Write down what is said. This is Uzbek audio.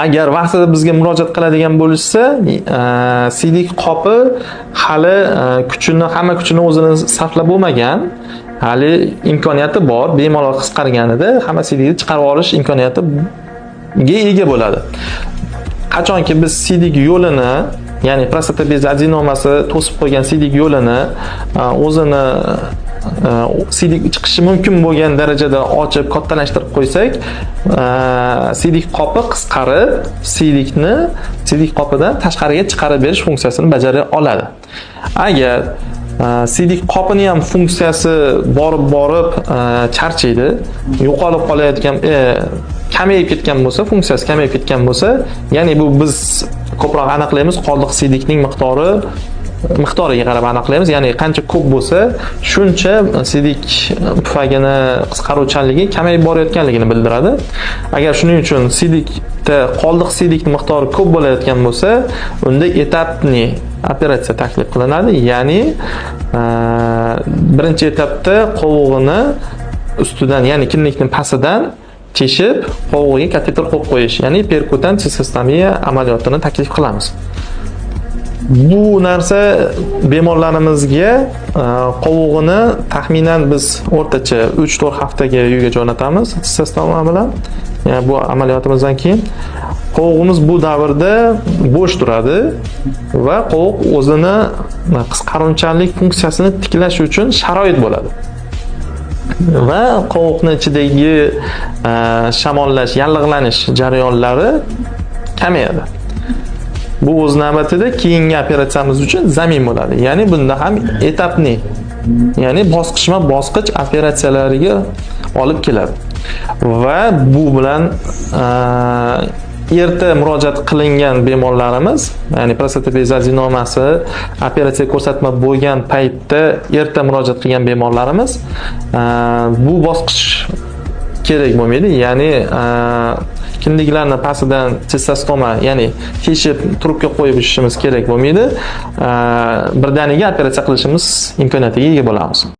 Agar vaqtida bizga murojaat qiladigan bo'lishsa, siydik qopi hali hamma kuchini o'zini sarflab bo'lmagan, hali imkoniyati bor, bemalol qisqarganida hamma siydikni chiqarib olish imkoniyatiga ega bo'ladi. Qachonki biz siydik yo'lini, ya'ni prostata bezi adenomasi to'sib qo'ygan siydik yo'lini o'zini siydik chiqishi mumkin bo'lgan darajada ochib kattalashtirib qo'ysak, siydik qopi qisqarib, siydik qopidan tashqariga chiqarib berish funksiyasini bajara oladi. Agar siydik qopini ham funksiyasi borib charchaydi, yo'qolib qolayotgan, kamayib ketgan bo'lsa, funksiyasi kamayib ketgan bo'lsa, ya'ni bu biz ko'proq aniqlaymiz, qoldiq siydikning miqdoriga qarab aniqlaymiz. Ya'ni qancha ko'p bo'lsa, shuncha siydik pufagini qisqaruvchanligi kamayib borayotganligini bildiradi. Agar shuning uchun qoldiq siydikning miqdori ko'p bo'layotgan bo'lsa, unda etapli operatsiya taklif qilinadi. Ya'ni birinchi etapda qovug'ini ustidan, ya'ni kinnikning pastidan teshib, qovug'iga kateter qo'yib qo'yish, ya'ni perkutant sistomiya amaliyotini taklif qilamiz. Bu narsa bemorlarimizga qovug'ini taxminan biz o'rtacha 3-4 haftaga uyga jo'natamiz sistema bilan. Yani bu amaliyotimizdan keyin qovug'imiz bu davrda bo'sh turadi va qovuq o'zini qisqaruvchanlik funksiyasini tiklash uchun sharoit bo'ladi. Va qovuqning ichidagi shamollash, yallig'lanish jarayonlari kamayadi. Bu o'z navbatida keyingi operatsiyamiz uchun zamin bo'ladi. Ya'ni bunda ham etapli, ya'ni bosqichma-bosqich operatsiyalariga olib keladi. Va bu bilan erta murojaat qilingan bemorlarimiz, ya'ni prostata bezi adenomasi operatsiya ko'rsatma bo'lgan paytda erta murojaat qilgan bemorlarimiz bu bosqich kerak bo'lmaydi. Ya'ni kinniklarni pastidan sistostoma, ya'ni teshib trubka qo'yib ishimiz kerak bo'lmaydi. Birdaniga operatsiya qilishimiz imkoniyatiga ega bo'lamiz.